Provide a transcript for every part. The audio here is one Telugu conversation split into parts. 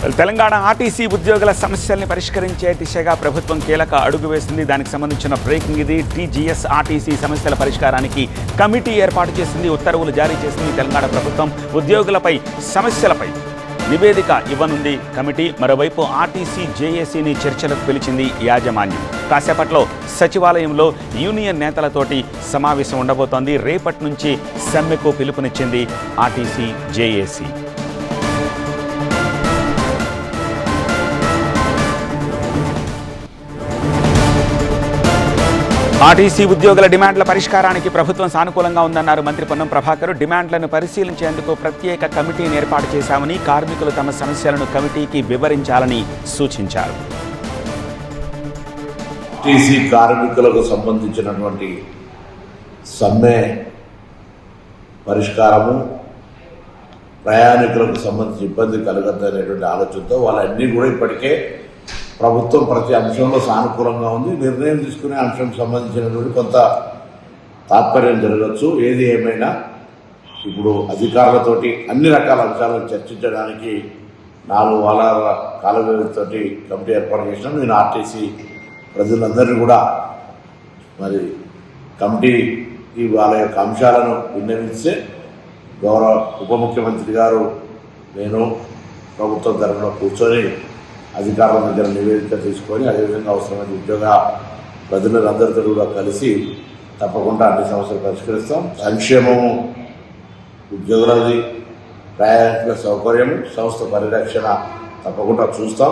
తెలంగాణ ఆర్టీసీ ఉద్యోగుల సమస్యల్ని పరిష్కరించే దిశగా ప్రభుత్వం కీలక అడుగు వేసింది. దానికి సంబంధించిన బ్రేకింగ్ ఇది. టీజీఎస్ ఆర్టీసీ సమస్యల పరిష్కారానికి కమిటీ ఏర్పాటు చేసింది, ఉత్తర్వులు జారీ చేసింది తెలంగాణ ప్రభుత్వం. ఉద్యోగులపై సమస్యలపై నివేదిక ఇవ్వనుంది కమిటీ. మరోవైపు ఆర్టీసీ జేఏసీని చర్చలకు పిలిచింది యాజమాన్యం. కాసేపట్లో సచివాలయంలో యూనియన్ నేతలతోటి సమావేశం ఉండబోతోంది. రేపటి నుంచి సమ్మెకు పిలుపునిచ్చింది ఆర్టీసీ జేఏసీ. ఆర్టీసీ ఉద్యోగుల డిమాండ్ల పరిష్కారానికి ప్రభుత్వం సానుకూలంగా ఉందన్నారు మంత్రి పొన్నం ప్రభాకర్. డిమాండ్లను పరిశీలించేందుకు ప్రత్యేక కమిటీని ఏర్పాటు చేశామని, కార్మికులు తమ సమస్యలను కమిటీకి వివరించాలని సూచించారు. ఆర్టీసీ కార్మికులకు సంబంధించినటువంటి సమ్మె పరిష్కారము, ప్రయాణికులకు సంబంధించి ఇబ్బంది కలగద్దనేటువంటి ఆలోచనతో వాళ్ళన్నీ కూడా ఇప్పటికే ప్రభుత్వం ప్రతి అంశంలో సానుకూలంగా ఉంది. నిర్ణయం తీసుకునే అంశం సంబంధించినటువంటి కొంత తాత్పర్యం జరగచ్చు. ఏది ఏమైనా ఇప్పుడు అధికారులతోటి అన్ని రకాల అంశాలను చర్చించడానికి 4 వారాల కాల వ్యవధితోటి కమిటీ ఏర్పాటు చేసినాం. నేను ఆర్టీసీ ప్రజలందరినీ కూడా మరి కమిటీకి వాళ్ళ యొక్క అంశాలను విన్నవిస్తే గౌరవ ఉప ముఖ్యమంత్రి గారు నేను ప్రభుత్వం తరఫున కూర్చొని అధికారుల దగ్గర నివేదిక తీసుకొని అదేవిధంగా అవసరమైన ఉద్యోగ ప్రజలందరితో కూడా కలిసి తప్పకుండా అన్ని సమస్యలు పరిష్కరిస్తాం. సంక్షేమము, ఉద్యోగులది, ప్రయాణికుల సౌకర్యం, సంస్థ పరిరక్షణ తప్పకుండా చూస్తాం.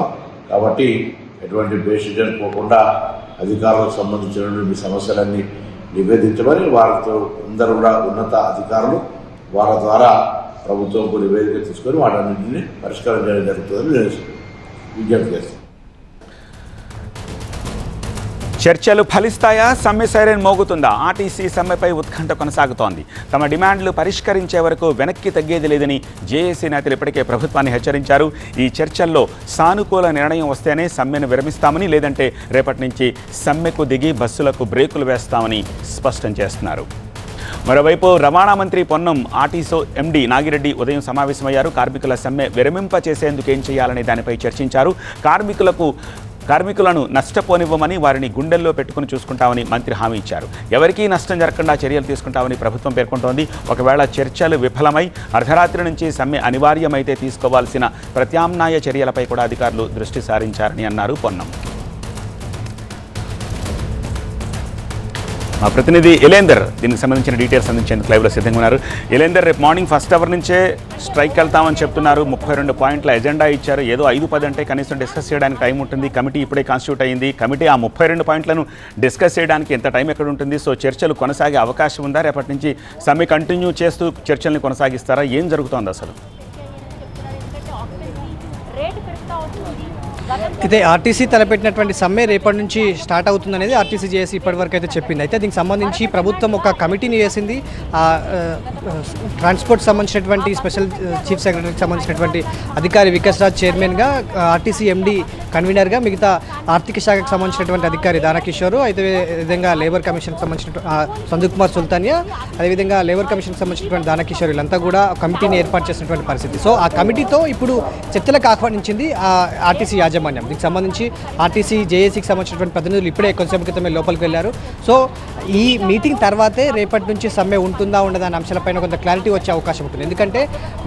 కాబట్టి ఎటువంటి బేసిజన్ పోకుండా అధికారులకు సంబంధించినటువంటి సమస్యలన్నీ నివేదించమని వారితో అందరూ కూడా ఉన్నత అధికారులు వాళ్ళ ద్వారా ప్రభుత్వంకు నివేదిక తీసుకొని వాటన్నింటినీ పరిష్కారం చేయడం జరుగుతుందని నేను విజ్ఞప్తి చేస్తాను. చర్చలు ఫలిస్తాయా? సమ్మె సైరన్ మోగుతుందా? ఆర్టీసీ సమ్మెపై ఉత్కంఠ కొనసాగుతోంది. తమ డిమాండ్లు పరిష్కరించే వరకు వెనక్కి తగ్గేది లేదని జేఏసీ నేతలు ఇప్పటికే ప్రభుత్వాన్ని హెచ్చరించారు. ఈ చర్చల్లో సానుకూల నిర్ణయం వస్తేనే సమ్మెను విరమిస్తామని, లేదంటే రేపటి నుంచి సమ్మెకు దిగి బస్సులకు బ్రేకులు వేస్తామని స్పష్టం చేస్తున్నారు. మరోవైపు రవాణా మంత్రి పొన్నం ఆర్టీసీ ఎండీ నాగిరెడ్డి ఉదయం సమావేశమయ్యారు. కార్మికుల సమ్మె విరమింప చేసేందుకు ఏం చేయాలనే దానిపై చర్చించారు. కార్మికులను నష్టపోనివ్వమని, వారిని గుండెల్లో పెట్టుకుని చూసుకుంటామని మంత్రి హామీ ఇచ్చారు. ఎవరికీ నష్టం జరగకుండా చర్యలు తీసుకుంటామని ప్రభుత్వం పేర్కొంటోంది. ఒకవేళ చర్చలు విఫలమై అర్ధరాత్రి నుంచి సమ్మె అనివార్యమైతే తీసుకోవాల్సిన ప్రత్యామ్నాయ చర్యలపై కూడా అధికారులు దృష్టి సారించారని అన్నారు పొన్నం. మా ప్రతినిధి ఎలేందర్ దీనికి సంబంధించిన డీటెయిల్స్ అందించేందుకు లైవ్లో సిద్ధంగా ఉన్నారు. ఎలేందర్, రేపు మార్నింగ్ ఫస్ట్ అవర్ నుంచే స్ట్రైక్ వెళ్తామని చెప్తున్నారు. 32 పాయింట్ల ఎజెండా ఇచ్చారు. ఏదో 5-10 అంటే కనీసం డిస్కస్ చేయడానికి టైం ఉంటుంది. కమిటీ ఇప్పుడే కాన్స్టిట్యూట్ అయింది. కమిటీ ఆ 32 పాయింట్లను డిస్కస్ చేయడానికి ఎంత టైం ఎక్కడ ఉంటుంది? సో చర్చలు కొనసాగే అవకాశం ఉందా? రేపటి నుంచి సమ్మె కంటిన్యూ చేస్తూ చర్చల్ని కొనసాగిస్తారా? ఏం జరుగుతోంది అసలు? అయితే ఆర్టీసీ తలపెట్టినటువంటి సమ్మె రేపటి నుంచి స్టార్ట్ అవుతుందనేది ఆర్టీసీ జేఏసీ ఇప్పటివరకు అయితే చెప్పింది. అయితే దీనికి సంబంధించి ప్రభుత్వం ఒక కమిటీని వేసింది. ట్రాన్స్పోర్ట్ సంబంధించినటువంటి స్పెషల్ చీఫ్ సెక్రటరీకి సంబంధించినటువంటి అధికారి వికాస్ రాజ్ చైర్మన్గా, ఆర్టీసీ ఎండీ కన్వీనర్గా, మిగతా ఆర్థిక శాఖకు సంబంధించినటువంటి అధికారి దానకిషోర్, అయితే విధంగా లేబర్ కమిషన్కి సంబంధించినటువంటి సందీప్ కుమార్ సుల్తానియా, అదేవిధంగా లేబర్ కమిషన్కి సంబంధించినటువంటి దానకిషోర్, వీళ్ళంతా కూడా కమిటీని ఏర్పాటు చేసినటువంటి పరిస్థితి. సో ఆ కమిటీతో ఇప్పుడు చర్చలకు ఆహ్వానించింది ఆర్టీసీ యాజమాన్యం. దీనికి సంబంధించి ఆర్టీసీ జేఏసీకి సంబంధించినటువంటి ప్రతినిధులు ఇప్పుడే కొంచెం క్రితమే లోపలికి వెళ్ళారు. సో ఈ మీటింగ్ తర్వాతే రేపటి నుంచి సమ్మె ఉంటుందా ఉండదా అనే అంశాలపైన కొంత క్లారిటీ వచ్చే అవకాశం ఉంటుంది. ఎందుకంటే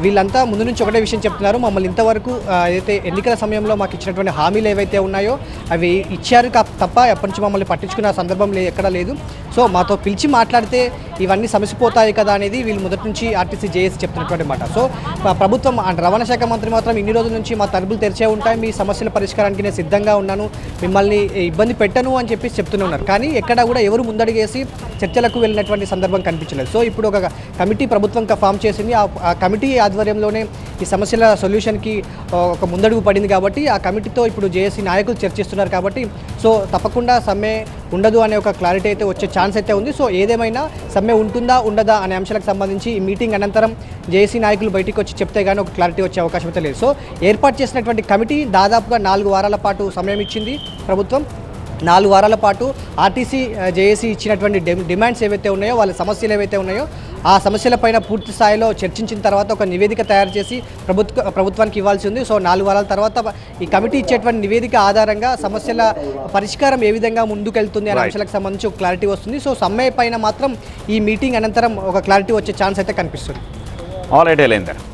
వీళ్ళంతా ముందు నుంచి ఒకటే విషయం చెప్తున్నారు, మమ్మల్ని ఇంతవరకు ఏదైతే ఎన్నికల సమయంలో మాకు ఇచ్చినటువంటి హామీలు ఏవైతే ఉన్నాయో అవి ఇచ్చారు తప్ప ఎప్పటి నుంచి మమ్మల్ని పట్టించుకున్న సందర్భం ఎక్కడా లేదు. సో మాతో పిలిచి మాట్లాడితే ఇవన్నీ సమసిపోతాయి కదా అనేది వీళ్ళు మొదటి నుంచి ఆర్టీసీ జేఏసీ చెప్తున్నటువంటి మాట. సో ప్రభుత్వం రవాణా శాఖ మంత్రి మాత్రం ఇన్ని రోజుల నుంచి మా తలుపులు తెరిచే ఉంటాయి, మీ సమస్యల పరిష్కారానికి నేను సిద్ధంగా ఉన్నాను, మిమ్మల్ని ఇబ్బంది పెట్టను అని చెప్పి చెప్తూనే ఉన్నారు. కానీ ఎక్కడా కూడా ఎవరు ముందడిగేసి చర్చలకు వెళ్ళినటువంటి సందర్భం కనిపించలేదు. సో ఇప్పుడు ఒక కమిటీ ప్రభుత్వం ఫామ్ చేసింది. ఆ కమిటీ ఆధ్వర్యంలోనే ఈ సమస్యల సొల్యూషన్కి ఒక ముందడుగు పడింది. కాబట్టి ఆ కమిటీతో ఇప్పుడు జేఏసీ నాయకులు చర్చిస్తున్నారు. కాబట్టి సో తప్పకుండా సమ్మె ఉండదు అనే ఒక క్లారిటీ అయితే వచ్చే ఛాన్స్ అయితే ఉంది. సో ఏదేమైనా సమ్మె ఉంటుందా ఉండదా అనే అంశాలకు సంబంధించి ఈ మీటింగ్ అనంతరం జేఏసీ నాయకులు బయటికి వచ్చి చెప్తే కానీ ఒక క్లారిటీ వచ్చే అవకాశం అయితే లేదు. సో ఏర్పాటు చేసినటువంటి కమిటీ దాదాపుగా 4 వారాల పాటు సమయం ఇచ్చింది ప్రభుత్వం. 4 వారాల పాటు ఆర్టీసీ జేఏసీ ఇచ్చినటువంటి డిమాండ్స్ ఏవైతే ఉన్నాయో, వాళ్ళ సమస్యలు ఏవైతే ఉన్నాయో ఆ సమస్యలపైన పూర్తి స్థాయిలో చర్చించిన తర్వాత ఒక నివేదిక తయారు చేసి ప్రభుత్వానికి ఇవ్వాల్సి ఉంది. సో 4 వారాల తర్వాత ఈ కమిటీ ఇచ్చేటువంటి నివేదిక ఆధారంగా సమస్యల పరిష్కారం ఏ విధంగా ముందుకెళ్తుంది అనే అంశాలకు సంబంధించి ఒక క్లారిటీ వస్తుంది. సో సమ్మె పైన మాత్రం ఈ మీటింగ్ అనంతరం ఒక క్లారిటీ వచ్చే ఛాన్స్ అయితే కనిపిస్తుంది. All right,